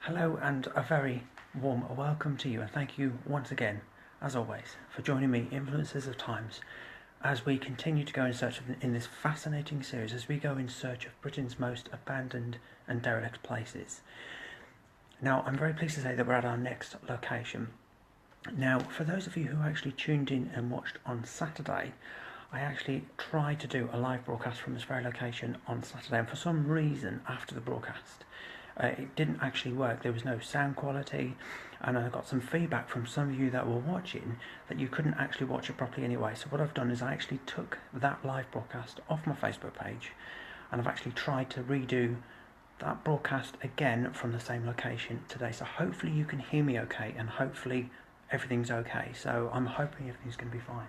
Hello and a very warm welcome to you, and thank you once again, as always, for joining me, Influences of Times, as we continue to go in search of, in this fascinating series, as we go in search of Britain's most abandoned and derelict places. Now, I'm very pleased to say that we're at our next location. Now, for those of you who actually tuned in and watched on Saturday, I actually tried to do a live broadcast from this very location on Saturday, and for some reason, after the broadcast, it didn't actually work. There was no sound quality, and I got some feedback from some of you that were watching that you couldn't actually watch it properly anyway. So what I've done is I actually took that live broadcast off my Facebook page, and I've actually tried to redo that broadcast again from the same location today. So hopefully you can hear me okay, and hopefully everything's okay. So I'm hoping everything's going to be fine.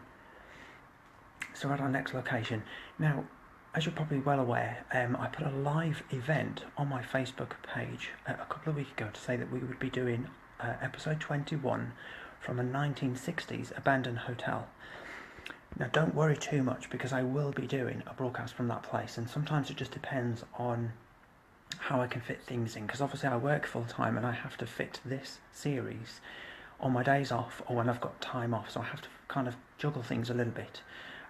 So we're at our next location. Now, as you're probably well aware, I put a live event on my Facebook page a couple of weeks ago to say that we would be doing episode 21 from a 1960s abandoned hotel. Now, don't worry too much, because I will be doing a broadcast from that place, and sometimes it just depends on how I can fit things in, because obviously I work full time and I have to fit this series on my days off or when I've got time off, so I have to kind of juggle things a little bit.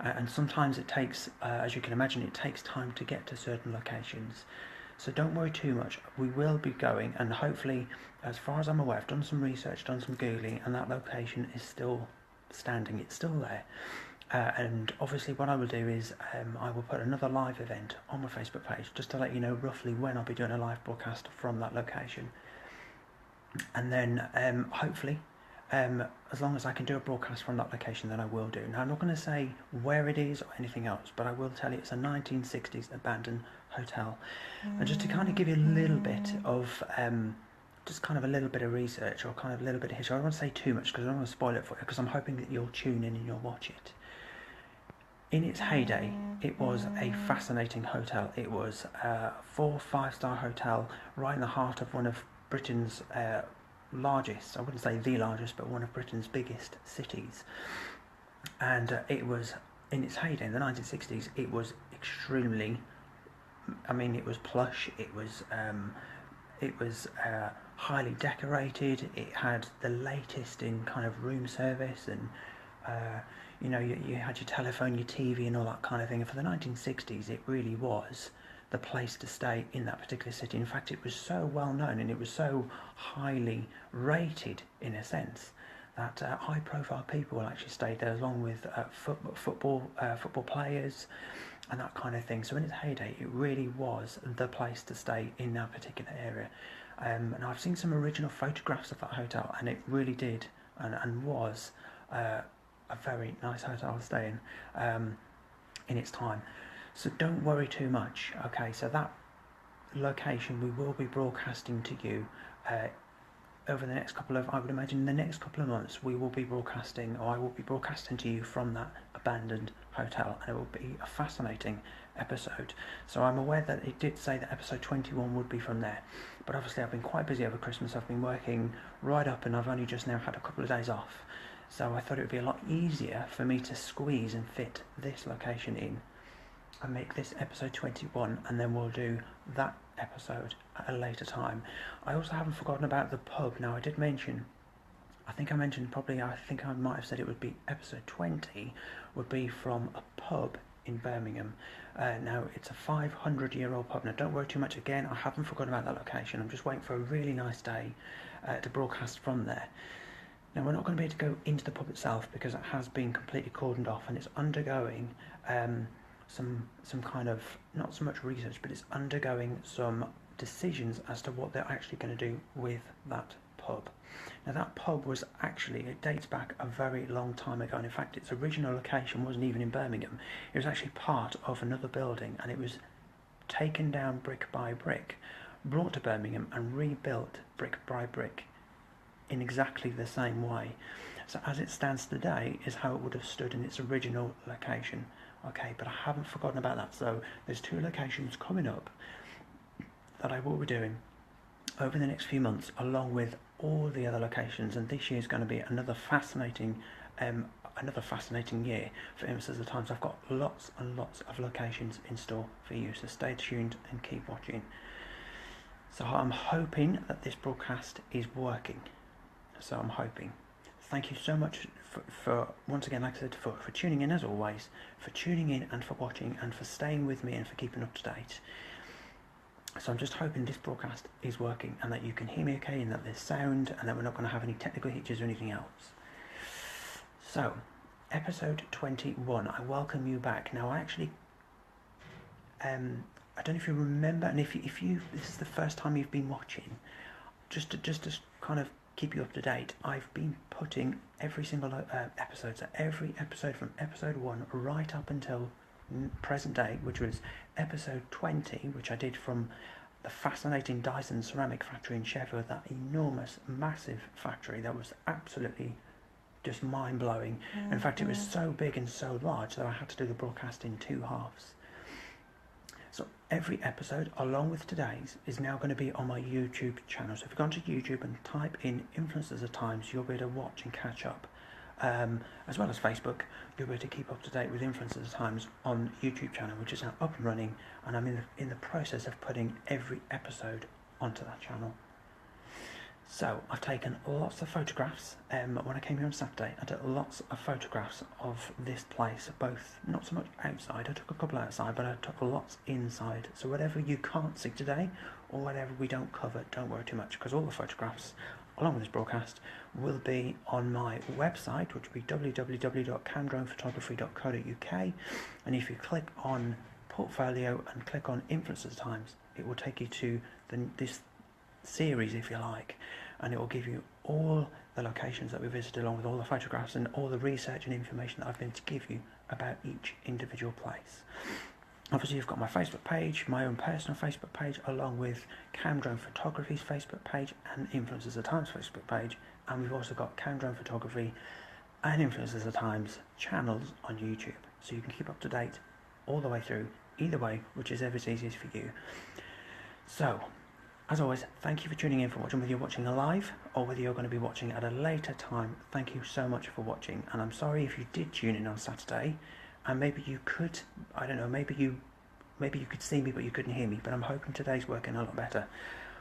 And sometimes it takes, as you can imagine, it takes time to get to certain locations. So don't worry too much. We will be going, and hopefully, as far as I'm aware, I've done some research, done some Googling, and that location is still standing. It's still there. And obviously what I will do is I will put another live event on my Facebook page just to let you know roughly when I'll be doing a live broadcast from that location. And then hopefully, as long as I can do a broadcast from that location, then I will do. Now, I'm not going to say where it is or anything else, but I will tell you it's a 1960s abandoned hotel. And just to kind of give you a little bit of, just kind of a little bit of research or kind of a little bit of history. I don't want to say too much because I don't want to spoil it for you, because I'm hoping that you'll tune in and you'll watch it. In its heyday, it was a fascinating hotel. It was a 4-5-star hotel right in the heart of one of Britain's largest, I wouldn't say the largest, but one of Britain's biggest cities. And it was, in its heyday, in the 1960s, it was extremely, it was plush, it was highly decorated, it had the latest in kind of room service, and you had your telephone, your TV and all that kind of thing. And for the 1960s, it really was the place to stay in that particular city. In fact, it was so well known and it was so highly rated, in a sense, that high profile people actually stayed there, along with football players and that kind of thing. So in its heyday, it really was the place to stay in that particular area. And I've seen some original photographs of that hotel, and it really did and was a very nice hotel to stay in its time. So don't worry too much. Okay, so that location we will be broadcasting to you over the next couple of, I would imagine in the next couple of months, we will be broadcasting, or I will be broadcasting to you from that abandoned hotel, and it will be a fascinating episode. So I'm aware that it did say that episode 21 would be from there, but obviously I've been quite busy over Christmas. I've been working right up, and I've only just now had a couple of days off, so I thought it would be a lot easier for me to squeeze and fit this location in and make this episode 21, and then we'll do that episode at a later time. I also haven't forgotten about the pub. Now, I think I might have said it would be episode 20 would be from a pub in Birmingham. Now, it's a 500-year-old pub. Now, don't worry too much. Again, I haven't forgotten about that location. I'm just waiting for a really nice day to broadcast from there. Now, we're not going to be able to go into the pub itself because it has been completely cordoned off, and it's undergoing some kind of, not so much research, but it's undergoing some decisions as to what they're actually going to do with that pub. Now, that pub was actually, it dates back a very long time ago, and in fact its original location wasn't even in Birmingham. It was actually part of another building, and it was taken down brick by brick, brought to Birmingham and rebuilt brick by brick in exactly the same way. So as it stands today is how it would have stood in its original location. Okay, but I haven't forgotten about that. So there's 2 locations coming up that I will be doing over the next few months, along with all the other locations, and this year is going to be another fascinating year for Influences of Times. I've got lots and lots of locations in store for you, so stay tuned and keep watching. So I'm hoping that this broadcast is working. So I'm hoping. Thank you so much for once again, like I said, for tuning in as always, for tuning in and for watching and for staying with me and for keeping up to date. So I'm just hoping this broadcast is working and that you can hear me okay and that there's sound and that we're not going to have any technical hitches or anything else. So, episode 21, I welcome you back. Now, I actually, I don't know if you remember, and if you this is the first time you've been watching, just to kind of keep you up to date, I've been putting every single episode, so every episode from episode 1 right up until present day, which was episode 20, which I did from the fascinating Dyson ceramic factory in Sheffield, that enormous, massive factory that was absolutely just mind-blowing. In fact, it was so big and so large that I had to do the broadcast in 2 halves. So every episode, along with today's, is now going to be on my YouTube channel. So if you go onto YouTube and type in Influencers of Times, you'll be able to watch and catch up. As well as Facebook, you'll be able to keep up to date with Influencers of Times on YouTube channel, which is now up and running, and I'm in the process of putting every episode onto that channel. So I've taken lots of photographs. When I came here on Saturday, I took lots of photographs of this place, both not so much outside, I took a couple outside, but I took lots inside. So whatever you can't see today, or whatever we don't cover, don't worry too much, because all the photographs, along with this broadcast, will be on my website, which will be www.camdronephotography.co.uk, and if you click on Portfolio and click on Influencers Times, it will take you to this series, if you like, and it will give you all the locations that we visited, along with all the photographs and all the research and information that I've been to give you about each individual place. Obviously, you've got my Facebook page, my own personal Facebook page, along with Cam Drone Photography's Facebook page and Influencers of Times Facebook page, and we've also got Cam Drone Photography and Influencers of Times channels on YouTube, so you can keep up to date all the way through, either way, whichever's easiest for you. So, as always, thank you for tuning in, for watching, whether you're watching live or whether you're going to be watching at a later time. Thank you so much for watching, and I'm sorry if you did tune in on Saturday, and maybe you could, I don't know, maybe you could see me but you couldn't hear me, but I'm hoping today's working a lot better.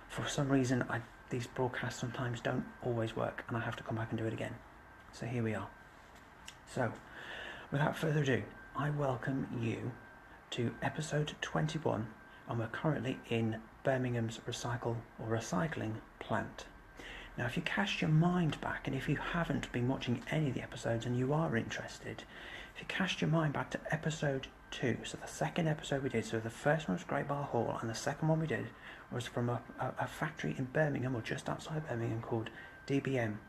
For some reason, these broadcasts sometimes don't always work, and I have to come back and do it again. So here we are. So, without further ado, I welcome you to episode 21, and we're currently in Birmingham's recycling plant. Now, if you cast your mind back, and if you haven't been watching any of the episodes and you are interested, if you cast your mind back to episode 2, so the second episode we did, so the first one was Great Bar Hall, and the second one we did was from a factory in Birmingham, or just outside Birmingham, called DBM.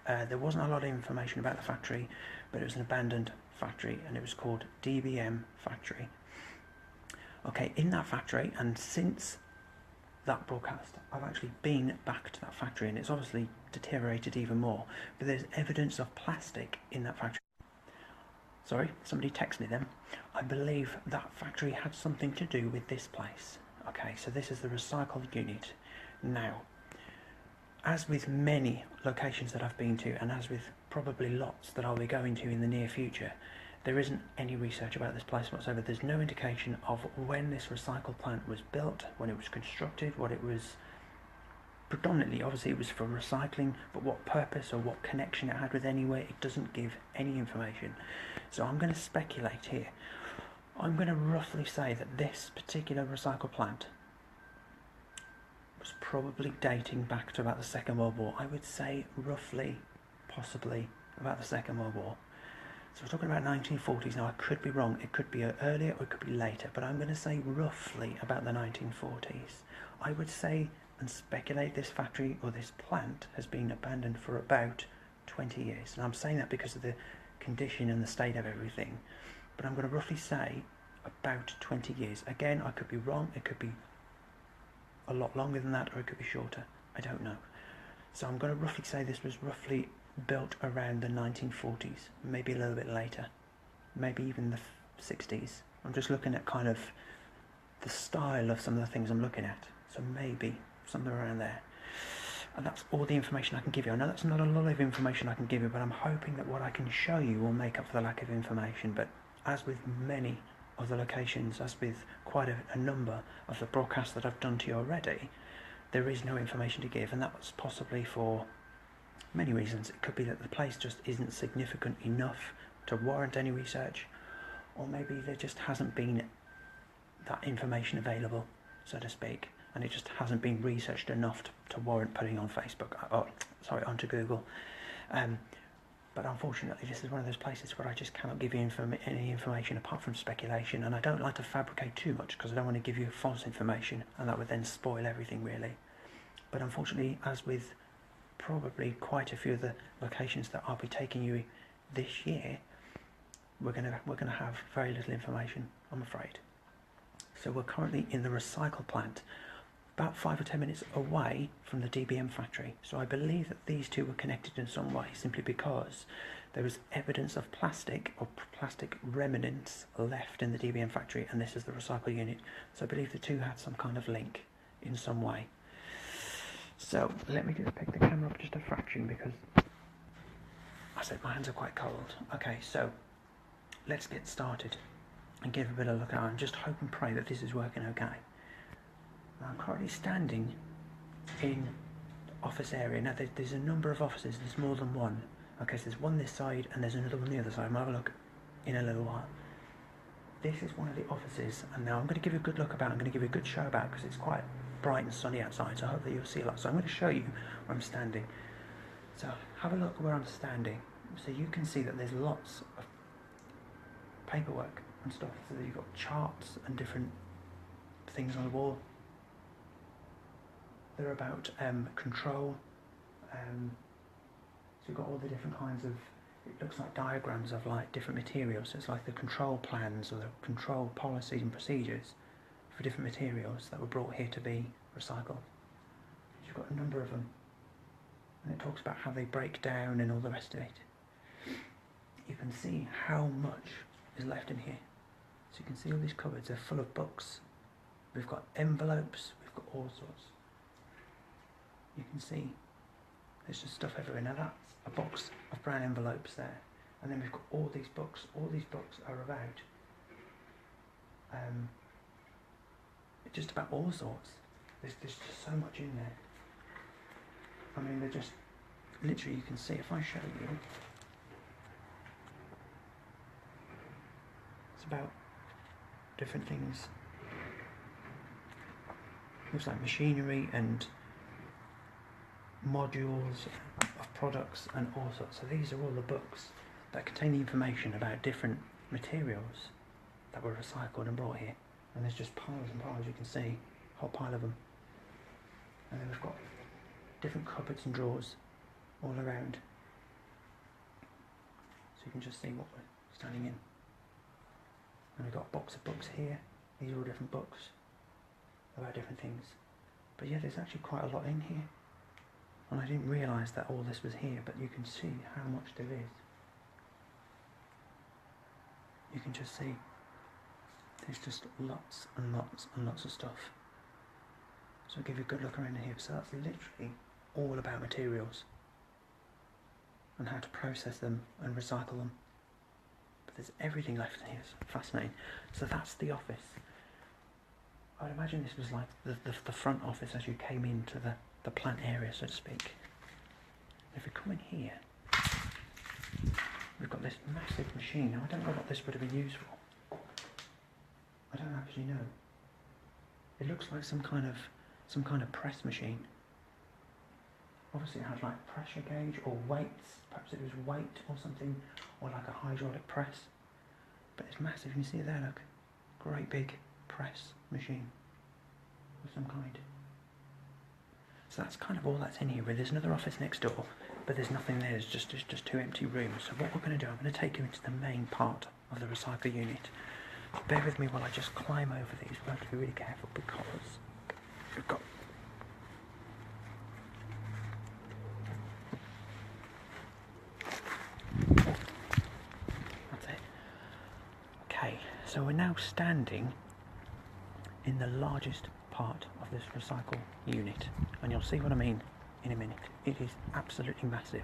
There wasn't a lot of information about the factory, but it was an abandoned factory, and it was called DBM Factory. Okay, in that factory, and since that broadcast, I've actually been back to that factory, and it's obviously deteriorated even more, but there's evidence of plastic in that factory. Sorry, somebody texted me then. I believe that factory had something to do with this place. Okay, so this is the recycled unit. Now, as with many locations that I've been to, and as with probably lots that I'll be going to in the near future, there isn't any research about this place whatsoever. There's no indication of when this recycle plant was built, when it was constructed, what it was predominantly. Obviously it was for recycling, but what purpose or what connection it had with anywhere, it doesn't give any information. So I'm going to speculate here. I'm going to roughly say that this particular recycle plant was probably dating back to about the Second World War. I would say roughly, possibly about the Second World War. So we're talking about 1940s. Now, I could be wrong. It could be earlier or it could be later, but I'm going to say roughly about the 1940s. I would say and speculate this factory or this plant has been abandoned for about 20 years. And I'm saying that because of the condition and the state of everything. But I'm going to roughly say about 20 years. Again, I could be wrong. It could be a lot longer than that, or it could be shorter. I don't know. So I'm going to roughly say this was roughly built around the 1940s, maybe a little bit later, maybe even the 60s. I'm just looking at kind of the style of some of the things I'm looking at, so maybe somewhere around there. And that's all the information I can give you. I know that's not a lot of information I can give you, but I'm hoping that what I can show you will make up for the lack of information. But as with many of the locations, as with quite a number of the broadcasts that I've done to you already, there is no information to give, and that's possibly for many reasons. It could be that the place just isn't significant enough to warrant any research, or maybe there just hasn't been that information available, so to speak, and it just hasn't been researched enough to warrant putting on Facebook, onto Google. But unfortunately, this is one of those places where I just cannot give you any information apart from speculation, and I don't like to fabricate too much because I don't want to give you false information, and that would then spoil everything really. But unfortunately, as with probably quite a few of the locations that I'll be taking you this year, we're gonna have very little information, I'm afraid. So we're currently in the recycle plant, about 5 or 10 minutes away from the DBM factory. So I believe that these two were connected in some way, simply because there was evidence of plastic or plastic remnants left in the DBM factory, and this is the recycle unit. So I believe the two had some kind of link in some way. So let me just pick the camera up just a fraction, because I said my hands are quite cold. Okay, so let's get started and give a bit of a look at it and just hope and pray that this is working okay. I'm currently standing in the office area. Now there's a number of offices, there's more than one. Okay, so there's one this side and there's another one the other side. We'll have a look in a little while. This is one of the offices, and now I'm going to give you a good look about, I'm going to give you a good show about, because it's quite bright and sunny outside, so I hope that you'll see a lot. So I'm going to show you where I'm standing. So have a look where I'm standing, so you can see that there's lots of paperwork and stuff. So you've got charts and different things on the wall. They're about control. So you've got all the different kinds of, it looks like diagrams of like different materials. So it's like the control plans or the control policies and procedures for different materials that were brought here to be recycled. So you've got a number of them, and it talks about how they break down and all the rest of it. You can see how much is left in here. So you can see all these cupboards are full of books. We've got envelopes, we've got all sorts. You can see there's just stuff everywhere. Now that's a box of brown envelopes there, and then we've got all these books. All these books are about just about all sorts. There's just so much in there. I mean, they're just literally, you can see if I show you, it's about different things. Looks like machinery and modules of products and all sorts. So these are all the books that contain the information about different materials that were recycled and brought here. And there's just piles and piles, you can see, a whole pile of them. And then we've got different cupboards and drawers all around. So you can just see what we're standing in. And we've got a box of books here. These are all different books about different things. But yeah, there's actually quite a lot in here. And I didn't realise that all this was here, but you can see how much there is. You can just see there's just lots and lots and lots of stuff. So I'll give you a good look around here. So that's literally all about materials and how to process them and recycle them. But there's everything left in here. It's fascinating. So that's the office. I'd imagine this was like the front office as you came into the plant area, so to speak. If we come in here, we've got this massive machine. Now I don't know what this would have been used for. I don't actually know. It looks like some kind of press machine. Obviously it has like pressure gauge or weights. Perhaps it was weight or something, or like a hydraulic press. But it's massive. You can see it there. Look, great big press machine of some kind. So that's kind of all that's in here. There's another office next door, but there's nothing there. There's just two empty rooms. So what we're going to do, I'm going to take you into the main part of the recycle unit. Bear with me while I just climb over these. We have to be really careful because we've got that's it. Okay, so we're now standing in the largest part of this recycle unit, and you'll see what I mean in a minute. It is absolutely massive.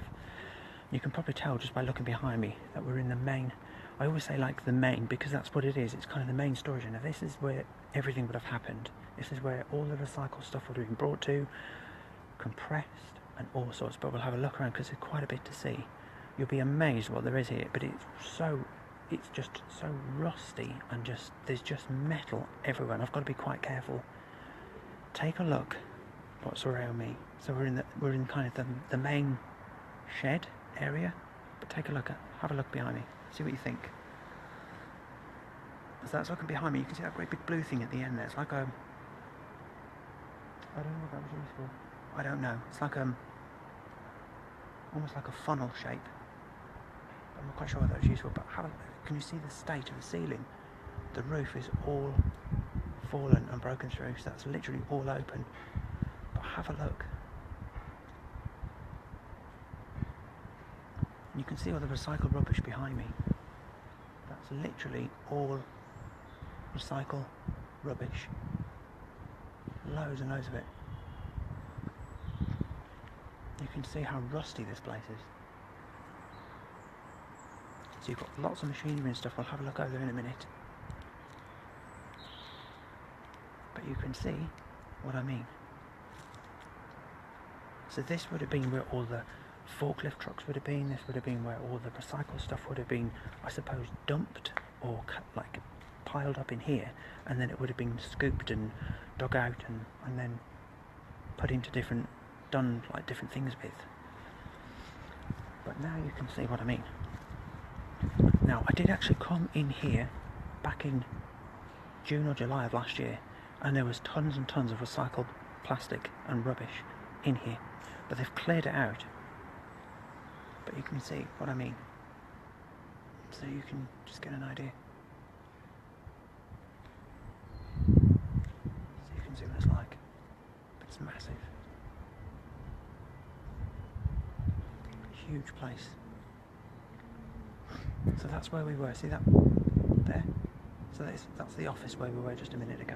You can probably tell just by looking behind me that we're in the main I always say like the main, because that's what it is. It's kind of the main storage area. Now this is where everything would have happened. This is where all the recycled stuff would have been brought to, compressed, and all sorts. But we'll have a look around because there's quite a bit to see. You'll be amazed what there is here, but it's just so rusty, and there's just metal everywhere, and I've got to be quite careful. Take a look what's around me. So we're in kind of the main shed area, but have a look behind me, see what you think. As that's looking behind me, you can see that great big blue thing at the end there. It's like a, I don't know what that was used for. I don't know. It's like almost like a funnel shape. I'm not quite sure what that was used for, but can you see the state of the ceiling? The roof is all fallen and broken through, so that's literally all open. But have a look. You can see all the recycled rubbish behind me. That's literally all recycled rubbish. Loads and loads of it. You can see how rusty this place is. So you've got lots of machinery and stuff. I'll have a look over there in a minute. But you can see what I mean. So this would have been where all the forklift trucks would have been. This would have been where all the recycled stuff would have been, I suppose, dumped or like piled up in here, and then it would have been scooped and dug out and then put into different things with. But now you can see what I mean. Now I did actually come in here back in June or July of last year, and there was tons and tons of recycled plastic and rubbish in here, but they've cleared it out. But you can see what I mean, so you can just get an idea. So you can see what it's like, but it's massive. Huge place. So that's where we were, see that there? So that's the office where we were just a minute ago.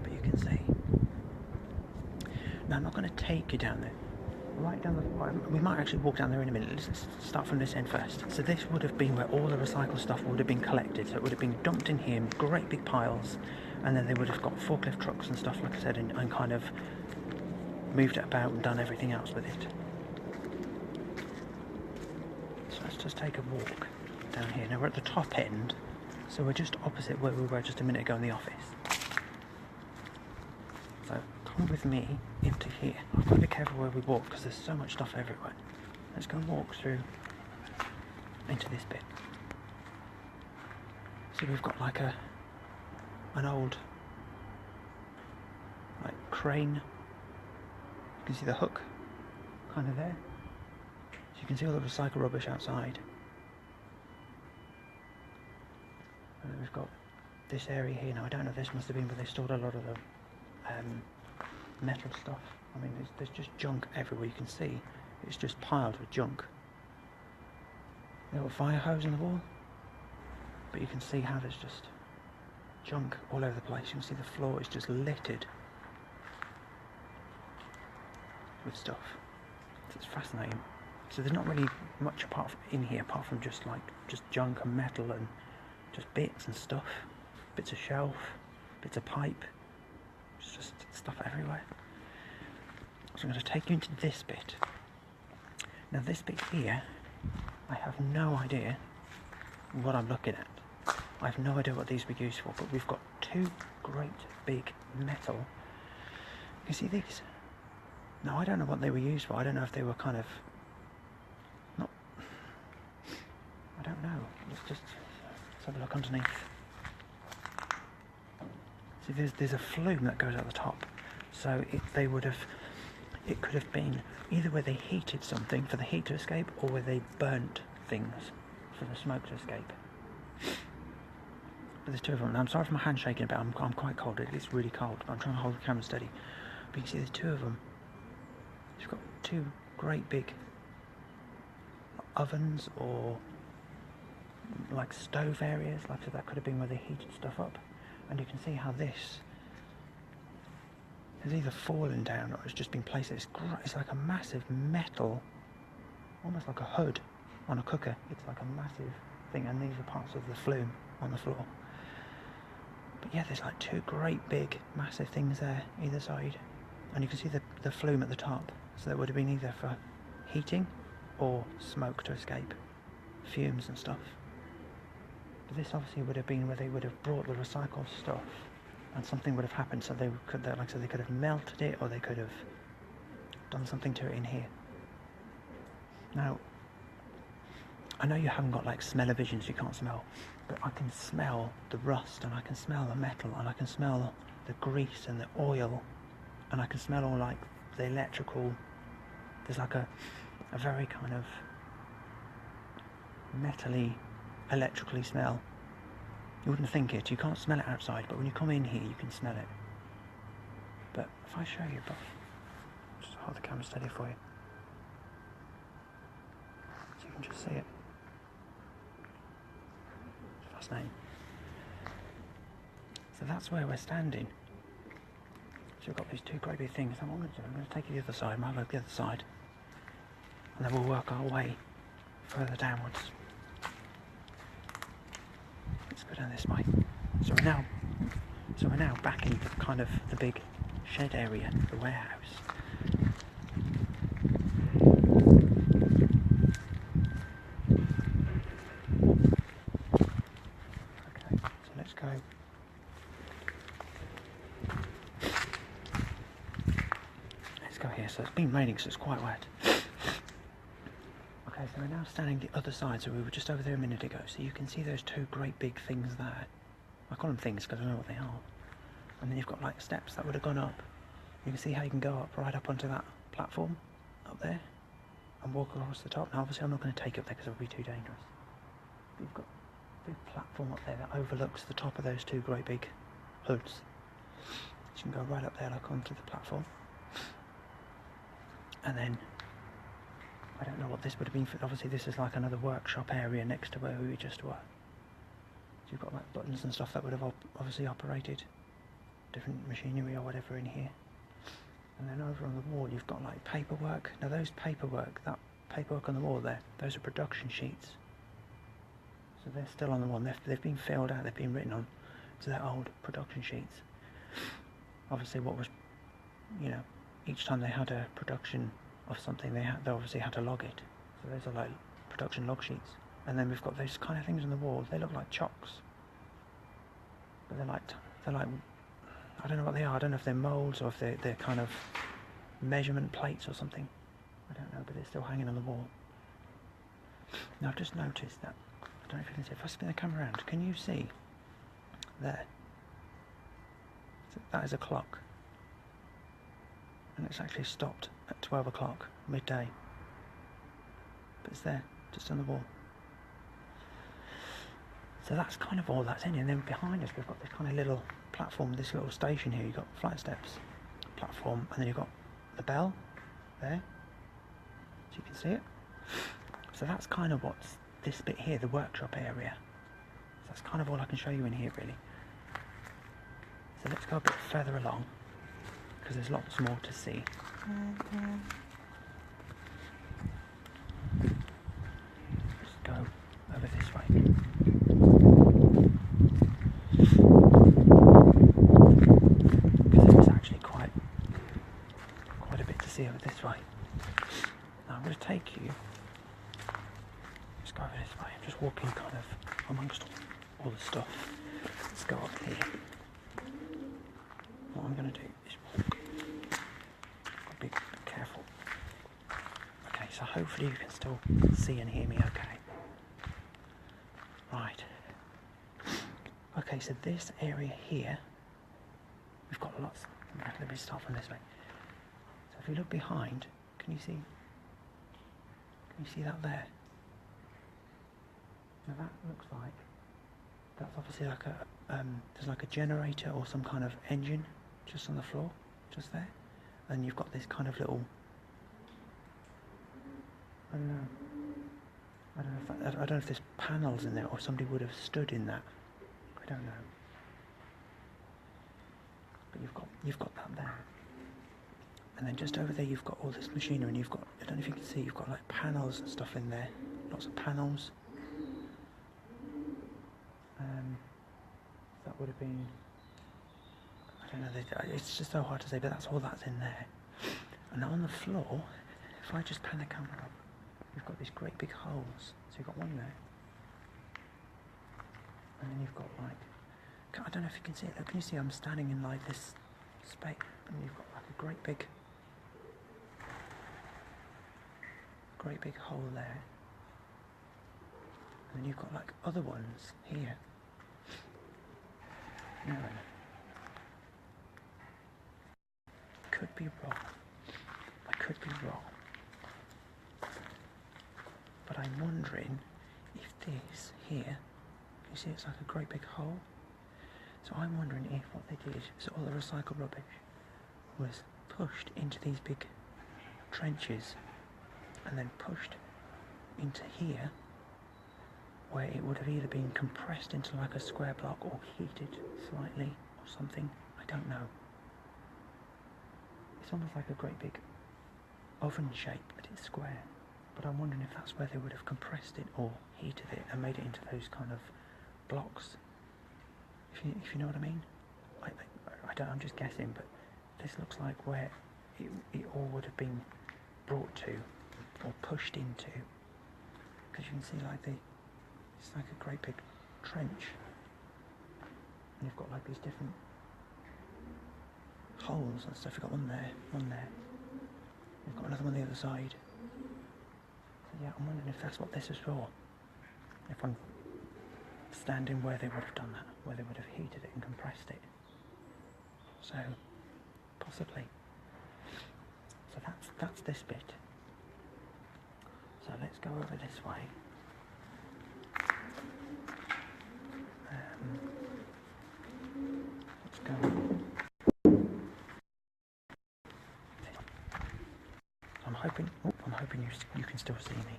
But you can see. Now I'm not going to take you down there. Right down we might actually walk down there in a minute. Let's start from this end first. So this would have been where all the recycled stuff would have been collected. So it would have been dumped in here in great big piles, and then they would have got forklift trucks and stuff, like I said, and kind of moved it about and done everything else with it. So let's just take a walk down here. Now we're at the top end, so we're just opposite where we were just a minute ago in the office. So come with me into here. I've got to be careful where we walk because there's so much stuff everywhere. Let's go and walk through into this bit. So we've got like an old like crane. You can see the hook kind of there. So you can see all the recycled rubbish outside. And then we've got this area here. Now I don't know, this must have been where they stored a lot of the metal stuff. I mean, there's just junk everywhere. You can see it's just piled with junk. Little fire hose in the wall, but you can see how there's just junk all over the place. You can see the floor is just littered with stuff. So it's fascinating. So there's not really much in here apart from just junk and metal and just bits and stuff, bits of shelf, bits of pipe. It's just stuff everywhere. So I'm going to take you into this bit. Now this bit here, I have no idea what I'm looking at. I have no idea what these were used for, but we've got two great big metal. You see these? Now I don't know what they were used for. I don't know if they were kind of not. I don't know. Let's have a look underneath. See, there's a flume that goes at the top. So it could have been either where they heated something for the heat to escape, or where they burnt things for the smoke to escape. But there's two of them. Now I'm sorry for my hand shaking about. I'm quite cold. It's really cold. I'm trying to hold the camera steady. But you can see there's two of them. You've got two great big ovens or like stove areas. Like I said, that could have been where they heated stuff up. And you can see how this has either fallen down or it's just been placed. It's like a massive metal, almost like a hood on a cooker. It's like a massive thing, and these are parts of the flume on the floor. But yeah, there's like two great big massive things there either side, and you can see the flume at the top, so that would have been either for heating or smoke to escape, fumes and stuff. But this obviously would have been where they would have brought the recycled stuff, and something would have happened, so they could, like I said, they could have melted it, or they could have done something to it in here. Now, I know you haven't got like smell-o-vision, so you can't smell, but I can smell the rust, and I can smell the metal, and I can smell the grease and the oil, and I can smell all like the electrical. There's like a very kind of metally, electrically smell. You wouldn't think it, you can't smell it outside, but when you come in here you can smell it. But if I show you, just hold the camera steady for you, so you can just see it. It's fascinating. So that's where we're standing. So we've got these two great big things. What I'm going to do, I'm going to take you to the other side, might look the other side, and then we'll work our way further downwards. Let's go down this way. So we're now back in kind of the big shed area, the warehouse. Okay, so let's go. Let's go here. So it's been raining, so it's quite wet. Okay, so we're now standing the other side, so we were just over there a minute ago, so you can see those two great big things there. I call them things because I don't know what they are. And then you've got like steps that would have gone up. You can see how you can go up right up onto that platform up there and walk across the top. Now obviously I'm not going to take up there because it would be too dangerous. But you've got a big platform up there that overlooks the top of those two great big hoods. So you can go right up there like onto the platform. And then I don't know what this would have been for. Obviously this is like another workshop area next to where we just were. So you've got like buttons and stuff that would have obviously operated different machinery or whatever in here. And then over on the wall you've got like paperwork. Now those paperwork, that paperwork on the wall there, those are production sheets. So they're still on the wall. They've been filled out, they've been written on to their old production sheets. Obviously what was, you know, each time they had a production of something, they obviously had to log it. So those are like production log sheets. And then we've got those kind of things on the wall. They look like chocks, but they're like I don't know what they are. I don't know if they're moulds or if they're kind of measurement plates or something. I don't know, but they're still hanging on the wall. Now I've just noticed that, I don't know if you can see, if I spin the camera around, can you see there? So that is a clock. And it's actually stopped at 12 o'clock, midday. But it's there, just on the wall. So that's kind of all that's in. And then behind us we've got this kind of little platform, this little station here. You've got flight steps, platform, and then you've got the bell there, so you can see it. So that's kind of what's this bit here, the workshop area. So that's kind of all I can show you in here really. So let's go a bit further along, because there's lots more to see. Let's go over this way. Because there's actually quite a bit to see over this way. Now I'm going to take you, let's go over this way. I'm just walking kind of amongst all the stuff. Let's go up here. What I'm going to do is walk. Be careful. Okay, so hopefully you can still see and hear me okay. Right. Okay, so this area here, we've got lots. Let me start from this way. So if you look behind, can you see that there? Now that looks like, that's obviously like there's like a generator or some kind of engine just on the floor, just there. And you've got this kind of little, I don't know if there's panels in there or somebody would have stood in that. I don't know. But you've got that there. And then just over there you've got all this machinery, and you've got, I don't know if you can see, you've got like panels and stuff in there. Lots of panels. would have been, I don't know, it's just so hard to say, but that's all that's in there. And on the floor, if I just pan the camera up, you've got these great big holes. So you've got one there, and then you've got like, I don't know if you can see it. Can you see I'm standing in like this space, and you've got like a great big hole there, and then you've got like other ones here. Now then, could be wrong. I could be wrong. But I'm wondering if this here, you see it's like a great big hole? So I'm wondering if what they did, so all the recycled rubbish was pushed into these big trenches and then pushed into here, where it would have either been compressed into like a square block or heated slightly or something. I don't know. It's almost like a great big oven shape, but it's square. But I'm wondering if that's where they would have compressed it or heated it and made it into those kind of blocks. If you know what I mean? I don't, I'm just guessing, but this looks like where it all would have been brought to or pushed into. Because you can see like it's like a great big trench. And you've got like these different holes and stuff. You've got one there, one there. You've got another one on the other side. So yeah, I'm wondering if that's what this is for. If I'm standing where they would have done that, where they would have heated it and compressed it. So, possibly. So that's this bit. So let's go over this way. Let's go. I'm hoping you can still see me.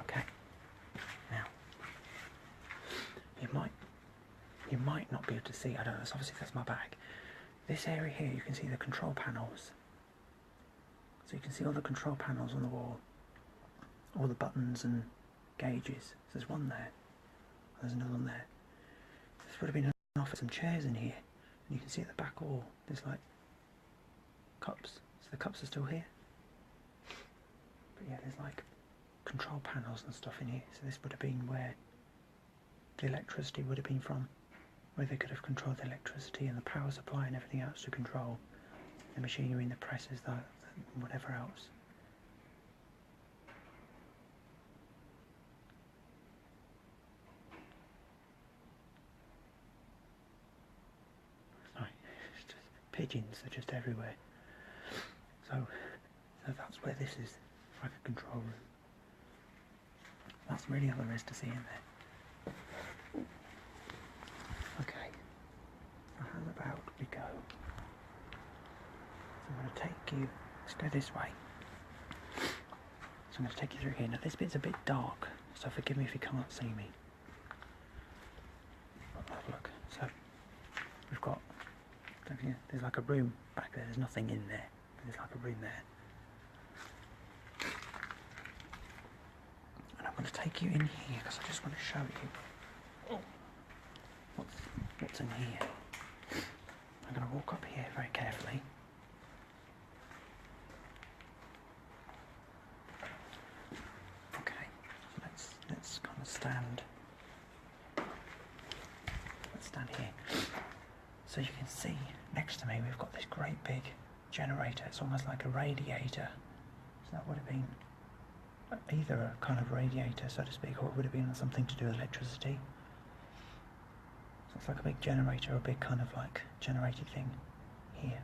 Okay. Now, you might not be able to see. I don't know. So obviously that's my bag. This area here, you can see the control panels. So you can see all the control panels on the wall, all the buttons and gauges. So there's one there. There's another one there. This would have been enough for some chairs in here. And you can see at the back wall, there's like cups. So the cups are still here. But yeah, there's like control panels and stuff in here. So this would have been where the electricity would have been from. Where they could have controlled the electricity and the power supply and everything else to control the machinery and the presses, whatever else. Sorry, it's just pigeons are just everywhere. So that's where this is, like a control room. That's really all there is to see in there. Okay, so how about we go? So I'm going to take you, let's go this way. So I'm going to take you through here. Now this bit's a bit dark, so forgive me if you can't see me. Have a look. So we've got, there's like a room back there, there's nothing in there. There's like a room there. And I'm going to take you in here because I just want to show you what's in here. I'm going to walk up here very carefully. Okay, let's kind of stand. Let's stand here. So you can see next to me we've got this great big generator. It's almost like a radiator. So that would have been either a kind of radiator, so to speak, or it would have been something to do with electricity. So it's like a big generator, a big kind of like generated thing here.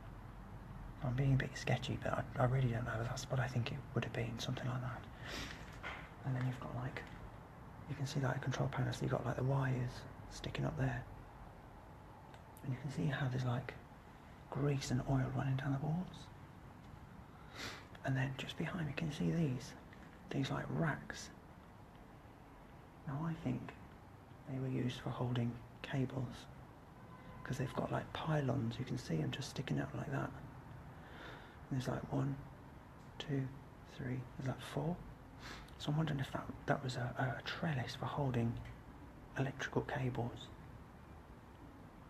I'm being a bit sketchy, but I really don't know. That's what I think it would have been, something like that. And then you've got like, you can see like a control panel, so you've got like the wires sticking up there. And you can see how there's like grease and oil running down the walls. And then just behind me, can you see these like racks? Now I think they were used for holding cables, because they've got like pylons, you can see them just sticking out like that. And there's like 1, 2, 3, there's like 4. So I'm wondering if that was a trellis for holding electrical cables.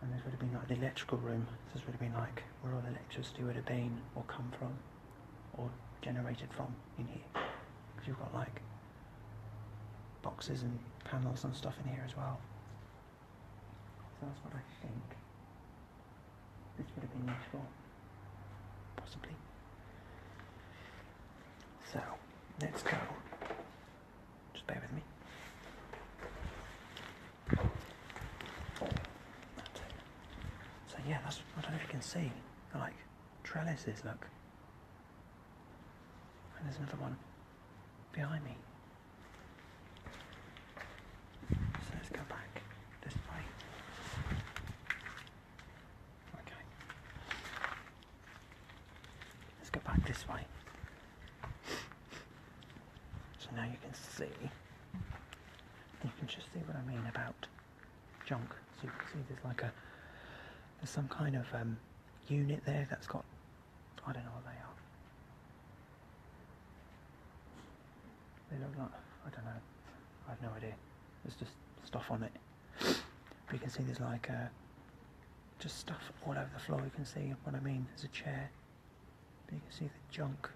And this would have been like the electrical room. This would have been like where all the electricity would have been, or come from, or generated from in here. Because you've got like boxes and panels and stuff in here as well. So that's what I think this would have been used for, possibly. So, let's go. Just bear with me. So yeah, that's, I don't know if you can see, they're like trellises, look. And there's another one behind me. So let's go back this way. Okay. Let's go back this way. So now you can see, you can just see what I mean about junk. So you can see there's some kind of unit there that's got, I don't know what they are. They look like, I don't know, I have no idea. There's just stuff on it. But you can see there's like just stuff all over the floor. You can see what I mean. There's a chair. But you can see the junk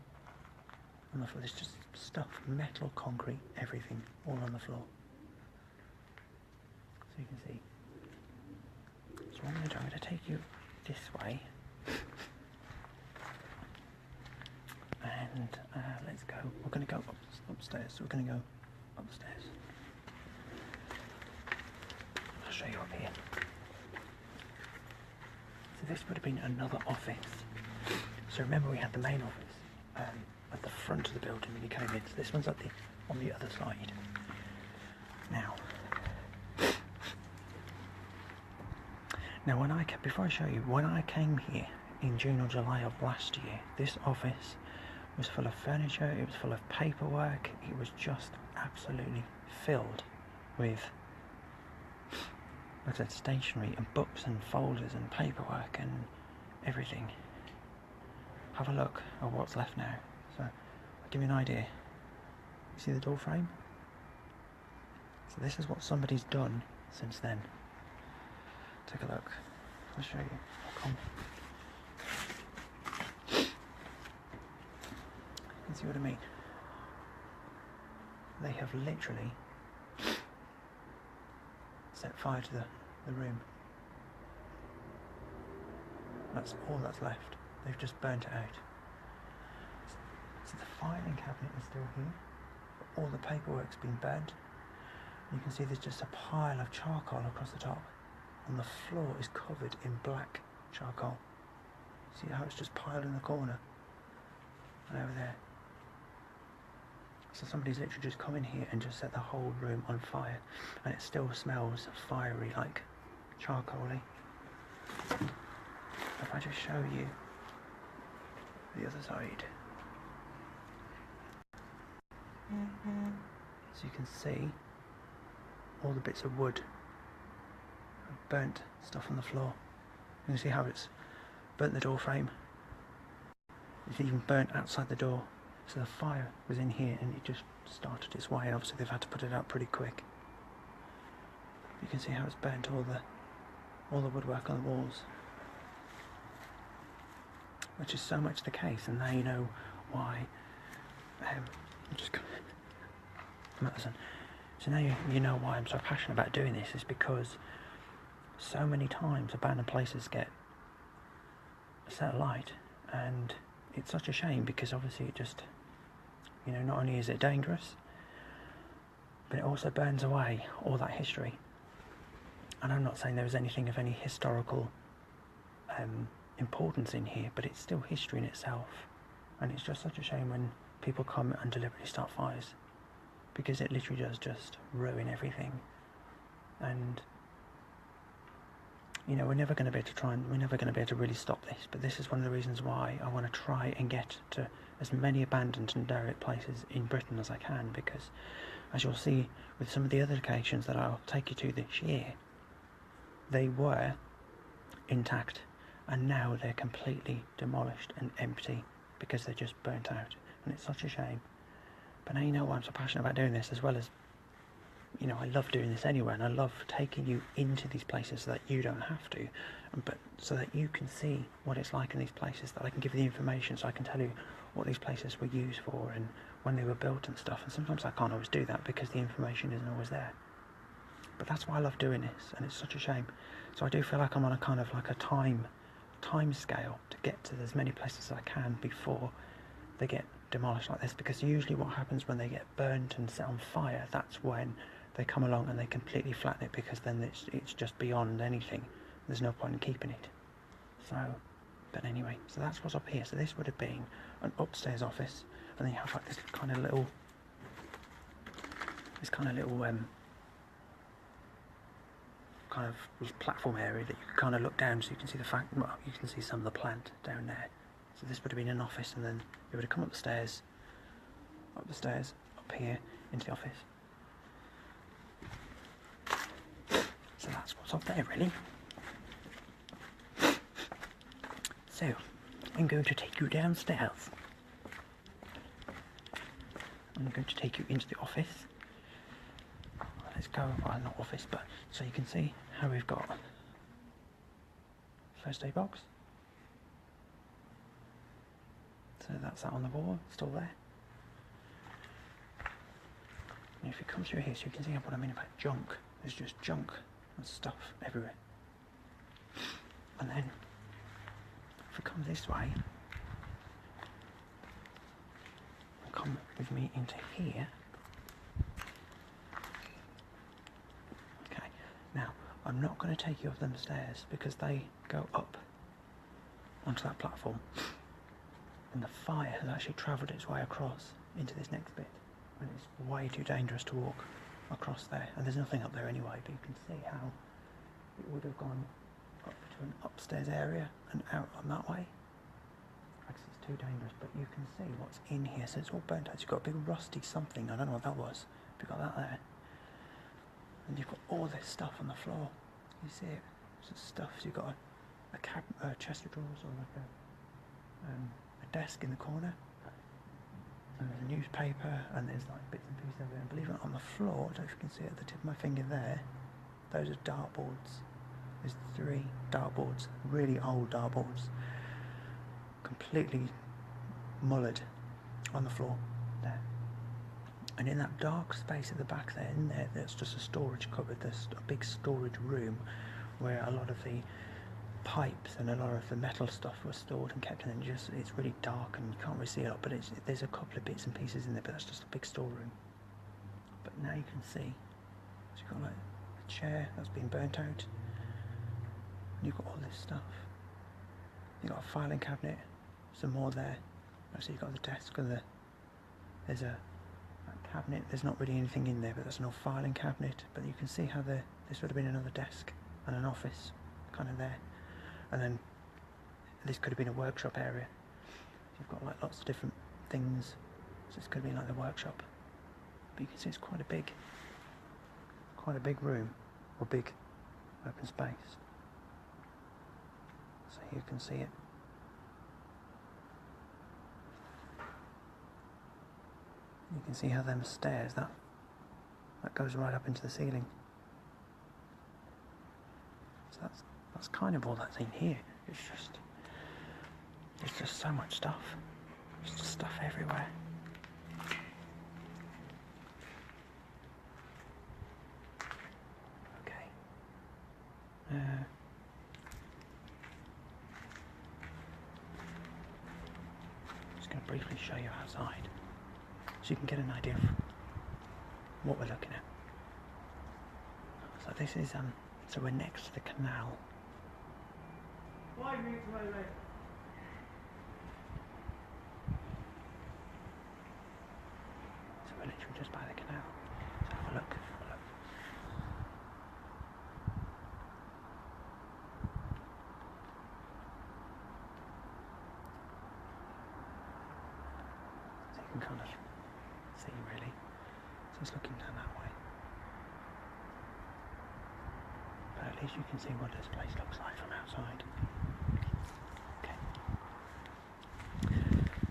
on the floor. There's just stuff, metal, concrete, everything, all on the floor. So you can see. So what I'm going to do, I'm going to take you this way. And let's go. We're going to go upstairs. So we're going to go upstairs. I'll show you up here. So this would have been another office. So remember we had the main office at the front of the building when you came in. So this one's on the other side. Now before I show you, when I came here in June or July of last year, this office was full of furniture, it was full of paperwork, it was just absolutely filled with, like I said, stationery and books and folders and paperwork and everything. Have a look at what's left now. So I'll give you an idea. You see the door frame? So this is what somebody's done since then. Take a look. I'll show you. Come. You see what I mean? They have literally set fire to the room. That's all that's left. They've just burnt it out. So the filing cabinet is still here, but all the paperwork's been burnt. You can see there's just a pile of charcoal across the top, and the floor is covered in black charcoal. See how it's just piled in the corner and over there. So somebody's literally just come in here and just set the whole room on fire, and it still smells fiery, like charcoaly. If I just show you the other side, so you can see all the bits of wood, burnt stuff on the floor. You can see how it's burnt the door frame. It's even burnt outside the door. So the fire was in here and it just started its way. Obviously they've had to put it out pretty quick. You can see how it's burnt all the woodwork on the walls, which is so much the case. And now you know why. So now you know why I'm so passionate about doing this. Is because so many times abandoned places get set alight, and it's such a shame because obviously it just, not only is it dangerous, but it also burns away all that history. And I'm not saying there was anything of any historical importance in here, but it's still history in itself. And it's just such a shame when people come and deliberately start fires, because it literally does just ruin everything. And we're never going to be able to really stop this, but this is one of the reasons why I want to try and get to as many abandoned and derelict places in Britain as I can, because as you'll see with some of the other locations that I'll take you to this year, they were intact and now they're completely demolished and empty because they're just burnt out, and it's such a shame. But now you know why I'm so passionate about doing this, as well as, you know, I love doing this anyway, and I love taking you into these places so that you don't have to, but so that you can see what it's like in these places, that I can give you the information, so I can tell you what these places were used for and when they were built and stuff. And sometimes I can't always do that because the information isn't always there. But that's why I love doing this, and it's such a shame. So I do feel like I'm on a kind of like a time scale to get to as many places as I can before they get demolished like this, because usually what happens when they get burnt and set on fire, that's when they come along and they completely flatten it, because then it's just beyond anything. There's no point in keeping it. So, but anyway, so that's what's up here. So this would have been an upstairs office, and then you have like this kind of little kind of platform area that you can kind of look down, so you can see you can see some of the plant down there. So this would have been an office, and then it would have come up the stairs, up here into the office. So that's what's up there, really. So I'm going to take you downstairs. I'm going to take you into the office. Let's go, well, not office, but so you can see how we've got first aid box. So that's that on the wall, still there. And if you come through here, so you can see what I mean about junk. There's just junk and stuff everywhere. And then, if we come this way, and come with me into here. Okay, now I'm not going to take you up them stairs because they go up onto that platform. And the fire has actually travelled its way across into this next bit, and it's way too dangerous to walk across there. And there's nothing up there anyway, but you can see how it would have gone up to an upstairs area and out on that way. Because it's too dangerous, but you can see what's in here. So it's all burnt out. You've got a big rusty something. I don't know what that was. You've got that there, and you've got all this stuff on the floor. You see it? It's just stuff. So you've got a chest of drawers, or like a desk in the corner, and there's a newspaper, and there's like bits and pieces of it. And believe it or not, on the floor, I don't know if you can see it at the tip of my finger there, those are dartboards. There's 3 dartboards, really old dartboards, completely mullered on the floor there. And in that dark space at the back there, there's just a storage cupboard. There's a big storage room where a lot of the pipes and a lot of the metal stuff was stored and kept in, and it's really dark and you can't really see it, but there's a couple of bits and pieces in there, but that's just a big storeroom. But now you can see, so you've got like a chair that's been burnt out, and you've got all this stuff. You've got a filing cabinet, some more there. So you've got the desk, and there's a cabinet. There's not really anything in there, but there's an old filing cabinet. But you can see how this would have been another desk and an office kind of there. And then this could have been a workshop area. You've got like lots of different things, so this could have been like the workshop. But you can see it's quite a big room, or big open space. So you can see it. You can see how them stairs, that goes right up into the ceiling. So that's kind of all that's in here. It's just so much stuff. There's just stuff everywhere. Okay. Just going to briefly show you outside, so you can get an idea of what we're looking at. So this is so we're next to the canal. 5 minutes away, mate. So we're literally just by the canal. So have a look. So you can kind of see really. So it's looking down that way. But at least you can see what this place looks like from outside. Okay.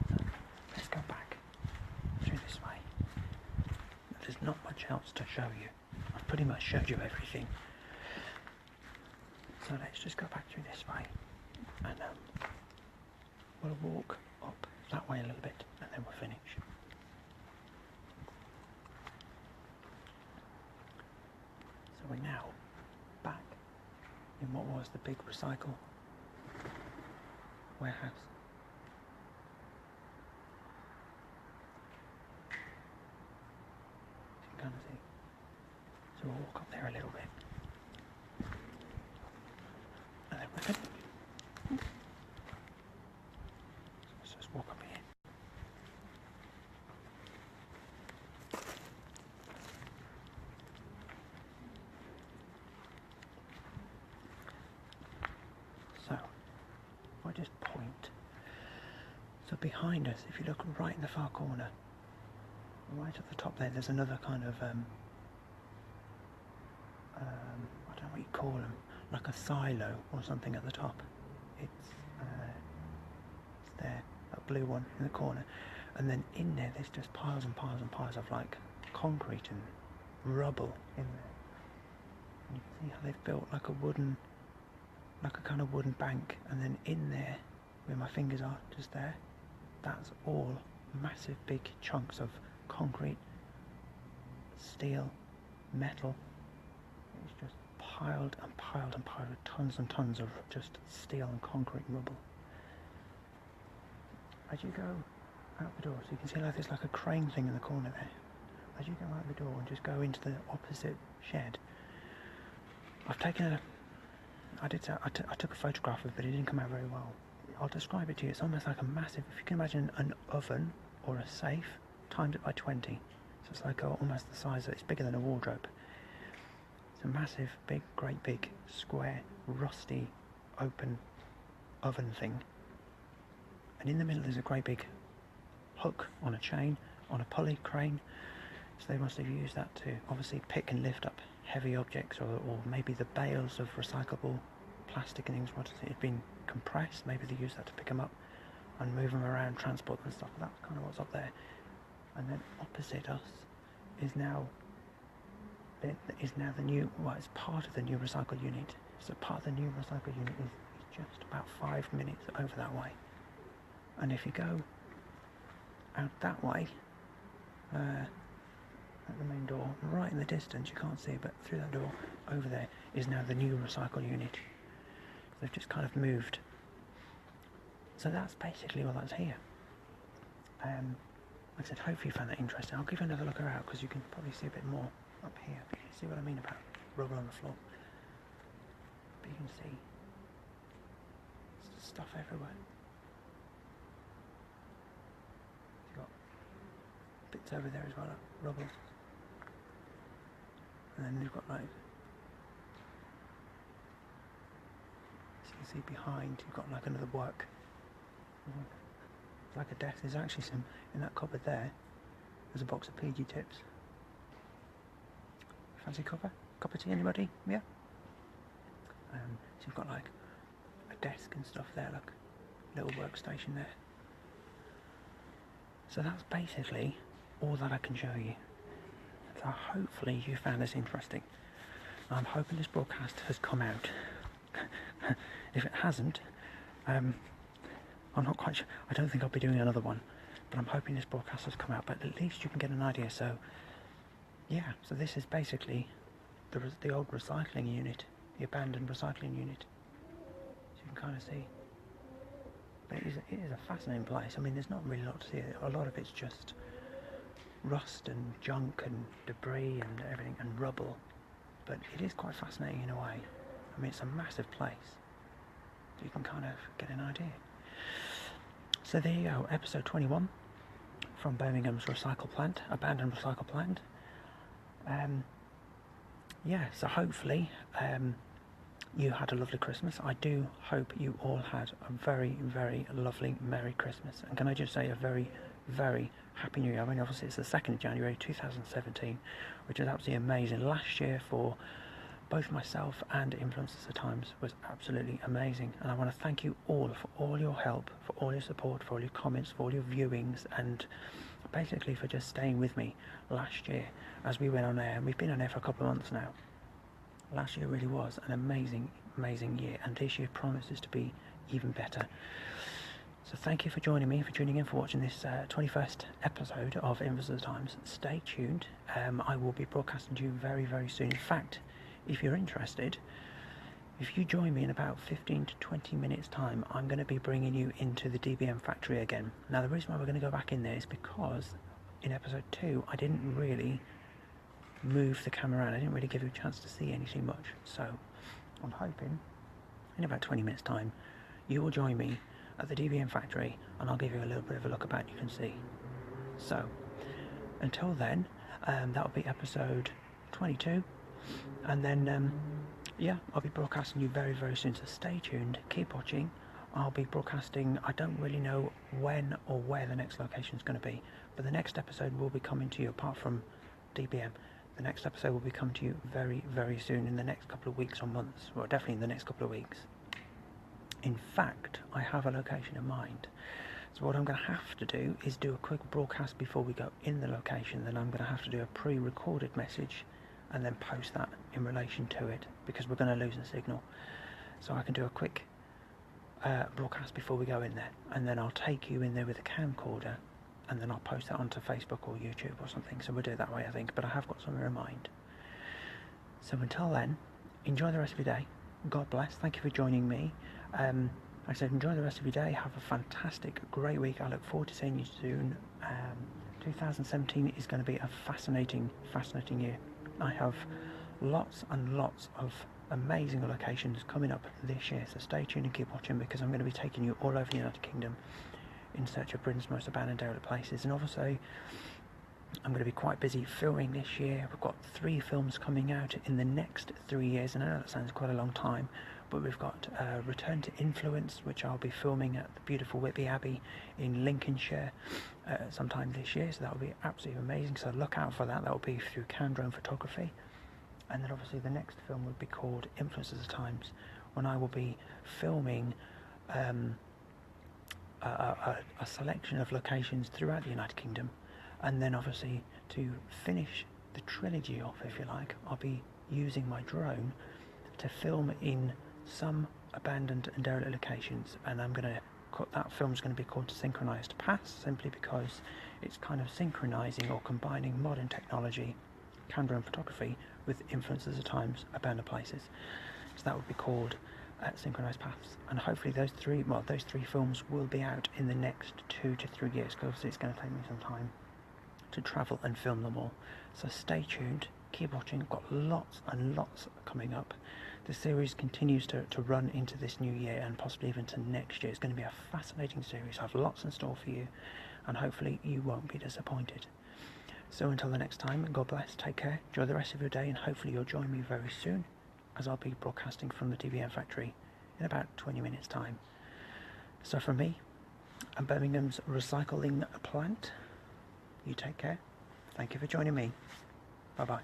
So let's go back through this way. there's not much else to show you. I've pretty much showed you everything. So let's just go back through this way, and we'll walk up that way a little bit, and then we'll finish. So we're now back in what was the big recycle warehouse. You can kind of see. So we'll walk up there a little bit. And then we're finished. Let's just walk up here. So, if I just point, so behind us, if you look right in the far corner, right at the top there, there's another kind of, I don't know what you call them, like a silo or something at the top. It's there, that blue one in the corner. And then in there, there's just piles and piles and piles of like concrete and rubble in there. And you can see how they've built like a kind of wooden bank, and then in there, where my fingers are, just there, that's all massive big chunks of concrete, steel, metal. It's just piled and piled and piled with tons and tons of just steel and concrete rubble. As you go out the door, so you can see like there's like a crane thing in the corner there. As you go out the door and just go into the opposite shed, I've taken I took a photograph of it, but it didn't come out very well. I'll describe it to you. It's almost like a massive, if you can imagine an oven or a safe, times it by 20. So it's like almost the size, it's bigger than a wardrobe. It's a massive, big, great big, square, rusty, open oven thing. And in the middle there's a great big hook on a chain, on a pulley crane. So they must have used that to obviously pick and lift up heavy objects, or maybe the bales of recyclable plastic and things, what is it, had been compressed. Maybe they used that to pick them up and move them around, transport them and stuff. That's kind of what's up there. And then opposite us is now the new, well, it's part of the new recycle unit. So part of the new recycle unit is just about 5 minutes over that way. And if you go out that way, at the main door, right in the distance, you can't see it, but through that door, over there, is now the new recycle unit. They've just kind of moved. So that's basically all that's here. Like I said, hopefully you found that interesting. I'll give you another look around, because you can probably see a bit more up here. You can see what I mean about rubble on the floor. But you can see stuff everywhere. You've got bits over there as well, like rubble. And then you've got like, as you can see behind, you've got like another work. It's like a desk. There's actually some, in that cupboard there, there's a box of PG tips. Fancy cup of tea, anybody? Yeah? So you've got like a desk and stuff there, like a little workstation there. So that's basically all that I can show you. So hopefully you found this interesting. I'm hoping this broadcast has come out. If it hasn't, I'm not quite sure. I don't think I'll be doing another one, but I'm hoping this broadcast has come out. But at least you can get an idea. So yeah, so this is basically the old recycling unit, the abandoned recycling unit. So you can kind of see. But it is a fascinating place. I mean, there's not really a lot to see. A lot of it's just rust and junk and debris and everything and rubble, but it is quite fascinating in a way. I mean, it's a massive place, so you can kind of get an idea. So there you go, episode 21 from Birmingham's recycle plant, abandoned recycle plant. Yeah, so hopefully you had a lovely Christmas. I do hope you all had a very, very lovely Merry Christmas. And can I just say a very, very Happy New Year. I mean, obviously it's the 2nd of January 2017, which is absolutely amazing. Last year for both myself and Influencers of Times was absolutely amazing, and I want to thank you all for all your help, for all your support, for all your comments, for all your viewings, and basically for just staying with me last year as we went on air. And we've been on air for a couple of months now. Last year really was an amazing year, and this year promises to be even better. So thank you for joining me, for tuning in, for watching this 21st episode of Influencers Times. Stay tuned. I will be broadcasting to you very soon. In fact, if you're interested, if you join me in about 15 to 20 minutes time, I'm going to be bringing you into the DBM factory again. Now, the reason why we're going to go back in there is because in episode 2 I didn't really move the camera around. I didn't really give you a chance to see anything much. So I'm hoping in about 20 minutes time you will join me at the DBM factory, and I'll give you a little bit of a look about, you can see. So until then, that'll be episode 22, and then yeah, I'll be broadcasting you very soon, so stay tuned, keep watching. I'll be broadcasting, I don't really know when or where the next location is going to be, but the next episode will be coming to you. Apart from DBM, the next episode will be coming to you very soon, in the next couple of weeks or months, well, definitely in the next couple of weeks. In fact, I have a location in mind. So what I'm going to have to do is do a quick broadcast before we go in the location. Then I'm going to have to do a pre-recorded message and then post that in relation to it, because we're going to lose the signal. So I can do a quick broadcast before we go in there, and then I'll take you in there with a camcorder, and then I'll post that onto Facebook or YouTube or something. So we'll do it that way, I think, but I have got something in mind. So until then, enjoy the rest of your day. God bless. Thank you for joining me. Like I said, enjoy the rest of your day. Have a fantastic, great week. I look forward to seeing you soon. 2017 is going to be a fascinating year. I have lots and lots of amazing locations coming up this year, so stay tuned and keep watching, because I'm going to be taking you all over the United Kingdom in search of Britain's most abandoned derelict places. And obviously I'm going to be quite busy filming this year. We've got 3 films coming out in the next 3 years, and I know that sounds quite a long time, but we've got Return to Influence, which I'll be filming at the beautiful Whitby Abbey in Lincolnshire sometime this year, so that will be absolutely amazing. So look out for that. That will be through drone photography. And then obviously the next film would be called Influencers of Times, when I will be filming a selection of locations throughout the United Kingdom. And then obviously to finish the trilogy off, if you like, I'll be using my drone to film in some abandoned and derelict locations, and that film's going to be called Synchronized Paths, simply because it's kind of synchronizing or combining modern technology, drone photography, with Influencers of Times abandoned places. So that would be called Synchronized Paths, and hopefully those three films will be out in the next 2 to 3 years, because obviously it's going to take me some time to travel and film them all. So stay tuned, keep watching. I've got lots and lots coming up. The series continues to run into this new year, and possibly even to next year. It's going to be a fascinating series. I have lots in store for you, and hopefully you won't be disappointed. So until the next time, God bless, take care, enjoy the rest of your day, and hopefully you'll join me very soon, as I'll be broadcasting from the DBM factory in about 20 minutes time. So from me and Birmingham's recycling plant, you take care. Thank you for joining me. Bye bye.